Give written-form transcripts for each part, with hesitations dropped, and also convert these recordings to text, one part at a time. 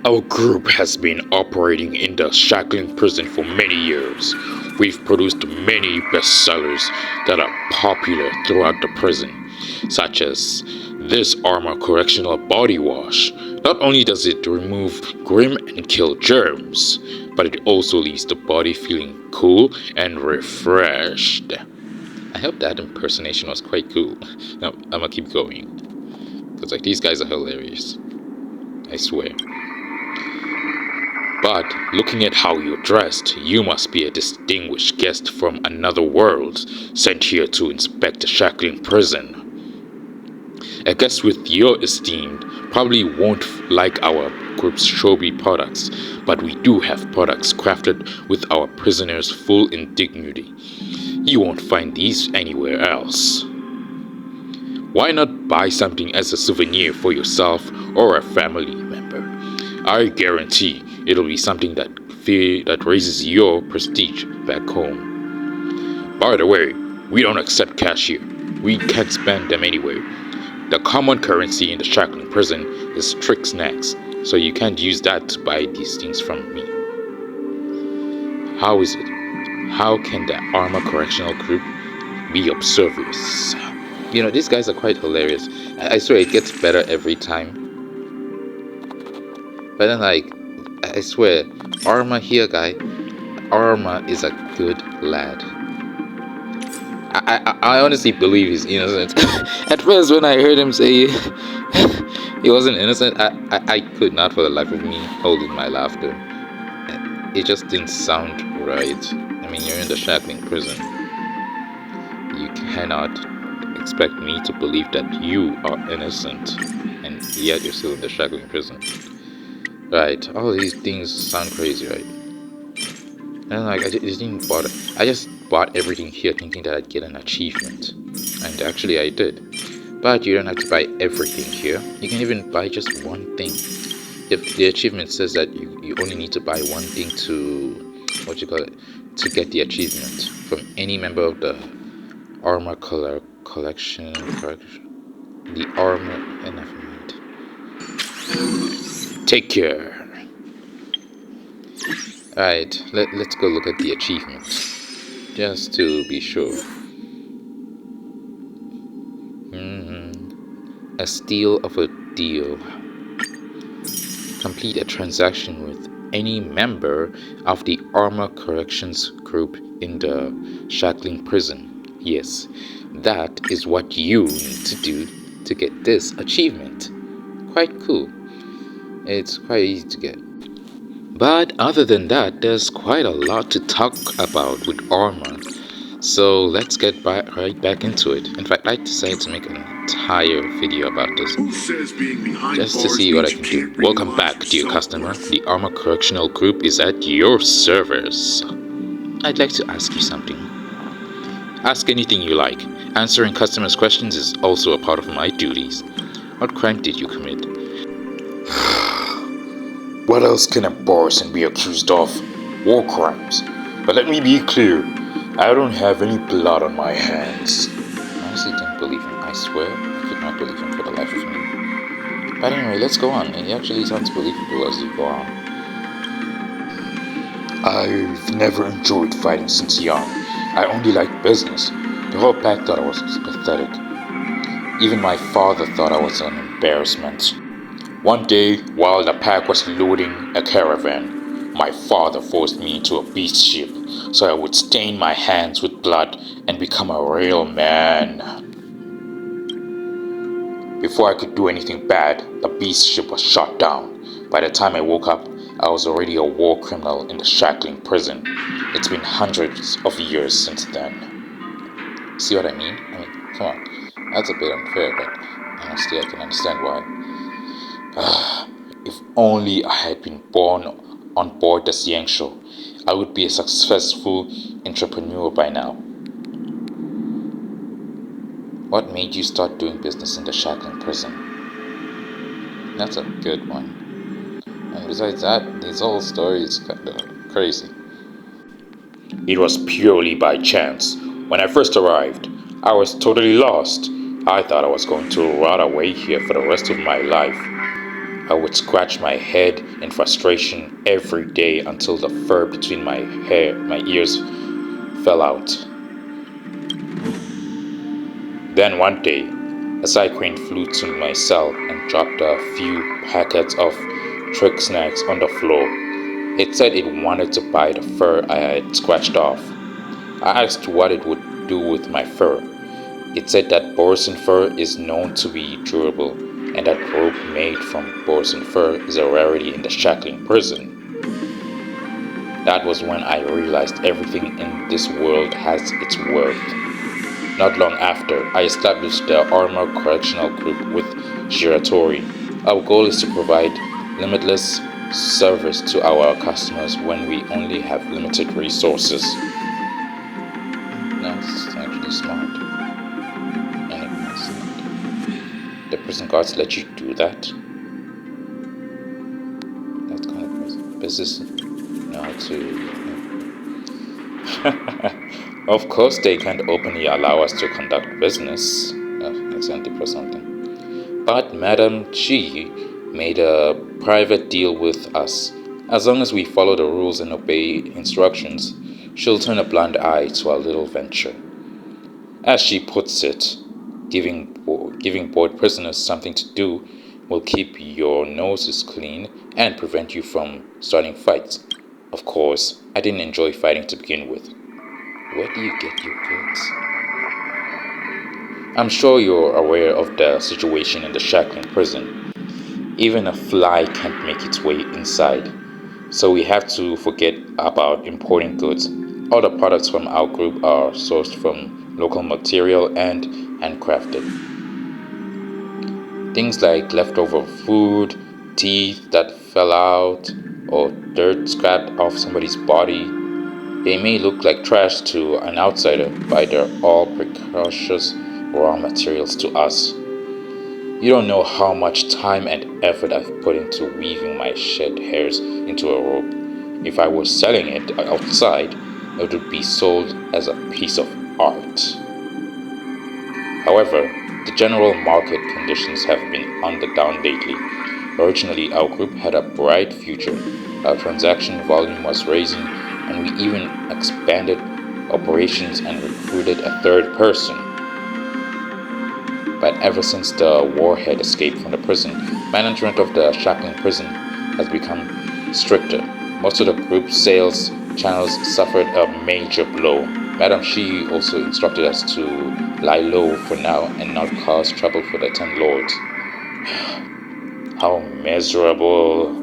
Our group has been operating in the shackling prison for many years. We've produced many bestsellers that are popular throughout the prison, such as this Arma Correctional Body Wash. Not only does it remove grim and kill germs, but it also leaves the body feeling cool and refreshed. I hope that impersonation was quite cool. Now, I'm gonna keep going. Because these guys are hilarious. I swear. But looking at how you're dressed, you must be a distinguished guest from another world, sent here to inspect the shackling prison. A guest with your esteem probably won't like our group's showy products, but we do have products crafted with our prisoners' full indignity. You won't find these anywhere else. Why not buy something as a souvenir for yourself or a family member? I guarantee it'll be something that raises your prestige back home. By the way, we don't accept cash here. We can't spend them anywhere. The common currency in the shackling prison is trick snacks, so you can't use that to buy these things from me. How is it? How can the Arma Correctional Group be observers? These guys are quite hilarious. I swear it gets better every time. But then, I swear, Arma here, guy. Arma is a good lad. I honestly believe he's innocent. At first, when I heard him say he wasn't innocent, I could not for the life of me hold in my laughter. It just didn't sound right. I mean, you're in the shackling prison. You cannot expect me to believe that you are innocent, and yet you're still in the shackling prison. Right, all these things sound crazy, right? And I just didn't bother. I just bought everything here thinking that I'd get an achievement. And actually I did. But you don't have to buy everything here. You can even buy just one thing. If the achievement says that you only need to buy one thing to, to get the achievement from any member of the Arma collection. The Arma, enough mind. Take care. Alright, let's go look at the achievements. Just to be sure. A steal of a deal. Complete a transaction with any member of the Arma Corrections Group in the shackling prison. Yes, that is what you need to do to get this achievement. Quite cool. It's quite easy to get. But other than that, there's quite a lot to talk about with Arma. So let's get right back into it. In fact, I decided to make an entire video about this, just to see what I can do. Welcome back, dear customer. The Arma Correctional Group is at your service. I'd like to ask you something. Ask anything you like. Answering customers' questions is also a part of my duties. What crime did you commit? What else can a Borrisin be accused of? War crimes. But let me be clear, I don't have any blood on my hands. I honestly didn't believe him. I swear, I could not believe him for the life of me. But anyway, let's go on. It actually sounds believable as you go on. I've never enjoyed fighting since young. I only liked business. The whole pack thought I was pathetic. Even my father thought I was an embarrassment. One day, while the pack was loading a caravan, my father forced me into a beast ship so I would stain my hands with blood and become a real man. Before I could do anything bad, the beast ship was shot down. By the time I woke up, I was already a war criminal in the shackling prison. It's been hundreds of years since then. See what I mean? Come on. That's a bit unfair, but honestly I can understand why. If only I had been born on board the Xiangshu, I would be a successful entrepreneur by now. What made you start doing business in the shackling prison? That's a good one. And besides that, this whole story is kind of crazy. It was purely by chance. When I first arrived, I was totally lost. I thought I was going to rot away here for the rest of my life. I would scratch my head in frustration every day until the fur between my ears fell out. Then one day, a cyclone flew to my cell and dropped a few packets of trick snacks on the floor. It said it wanted to buy the fur I had scratched off. I asked what it would do with my fur. It said that Borrisin fur is known to be durable, and that rope made from Borrisin fur is a rarity in the shackling prison. That was when I realized everything in this world has its worth. Not long after, I established the Arma Correctional Group with Giratori. Our goal is to provide limitless service to our customers when we only have limited resources. That's actually smart. And it makes sense. The prison guards let you do that? That's kind of crazy. Business now to... Of course they can't openly allow us to conduct business. Incentive or something. But Madam Chi made a private deal with us. As long as we follow the rules and obey instructions, she'll turn a blind eye to our little venture. As she puts it, giving bored prisoners something to do will keep your noses clean and prevent you from starting fights. Of course, I didn't enjoy fighting to begin with. Where do you get your goods? I'm sure you're aware of the situation in the shackling prison. Even a fly can't make its way inside. So we have to forget about importing goods. All the products from our group are sourced from local material and handcrafted. Things like leftover food, teeth that fell out, or dirt scraped off somebody's body. They may look like trash to an outsider, but they're all precious raw materials to us. You don't know how much time and effort I've put into weaving my shed hairs into a rope. If I were selling it outside, it would be sold as a piece of art. However, the general market conditions have been on the down lately. Originally, our group had a bright future. Our transaction volume was rising, and we even expanded operations and recruited a third person. But ever since the warhead escaped from the prison, management of the shackling prison has become stricter. Most of the group's sales channels suffered a major blow. Madam Shi also instructed us to lie low for now and not cause trouble for the 10 lords. How miserable.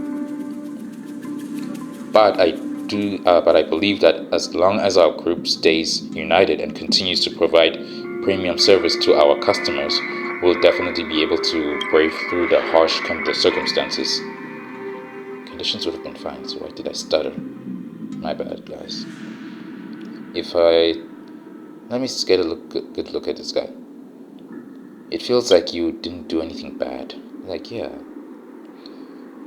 But I believe that as long as our group stays united and continues to provide premium service to our customers, we'll definitely be able to brave through the harsh circumstances. Conditions would have been fine, so why did I stutter? My bad, guys. Let me just get a good look at this guy. It feels like you didn't do anything bad. Like, yeah.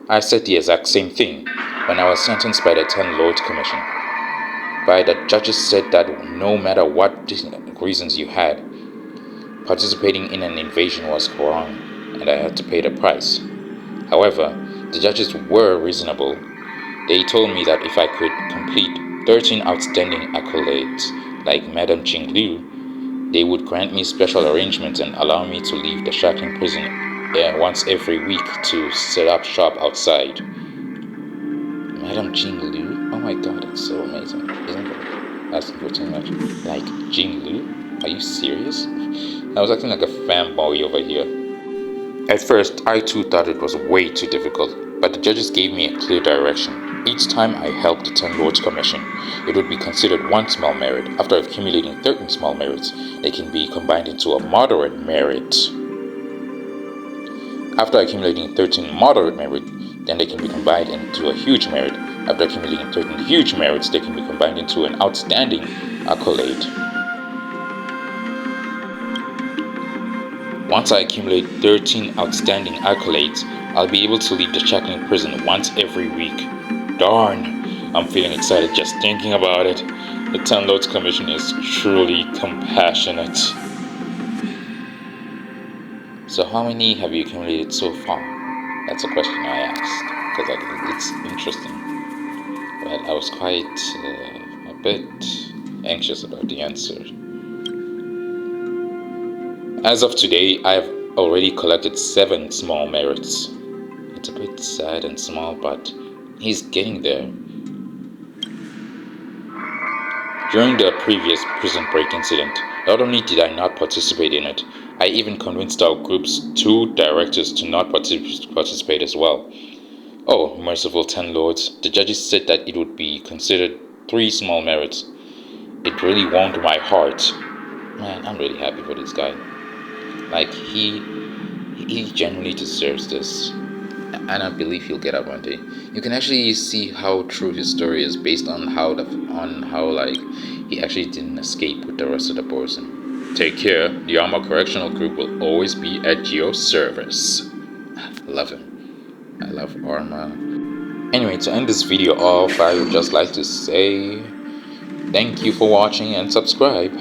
I said the exact same thing when I was sentenced by the 10 Lords Commission. But the judges said that no matter what reasons you had, participating in an invasion was wrong, and I had to pay the price. However, the judges were reasonable. They told me that if I could complete 13 outstanding accolades like Madame Jing Liu, they would grant me special arrangements and allow me to leave the shackling prison once every week to set up shop outside. Madame Jing Liu? Oh my god, it's so amazing. Isn't it? Asking for too much. Like, Jing Liu? Are you serious? I was acting like a fanboy over here. At first, I too thought it was way too difficult, but the judges gave me a clear direction. Each time I helped the 10 Lords Commission, it would be considered one small merit. After accumulating 13 small merits, they can be combined into a moderate merit. After accumulating 13 moderate merits, then they can be combined into a huge merit. After accumulating 13 huge merits, they can be combined into an outstanding accolade. Once I accumulate 13 outstanding accolades, I'll be able to leave the shackling prison once every week. Darn, I'm feeling excited just thinking about it. The 10 Lords Commission is truly compassionate. So how many have you accumulated so far? That's a question I asked because it's interesting. But I was quite a bit anxious about the answer. As of today, I've already collected 7 small merits. It's a bit sad and small, but he's getting there. During the previous prison break incident, not only did I not participate in it, I even convinced our group's 2 directors to not participate as well. Oh, merciful 10 lords, the judges said that it would be considered 3 small merits. It really warmed my heart. Man, I'm really happy for this guy. Like, he genuinely deserves this. And I believe he'll get out one day. You can actually see how true his story is based on how like he actually didn't escape with the rest of the Borrisin. Take care. The Arma Correctional Group will always be at your service. I love him. I love Arma. Anyway, to end this video off, I would just like to say thank you for watching and subscribe.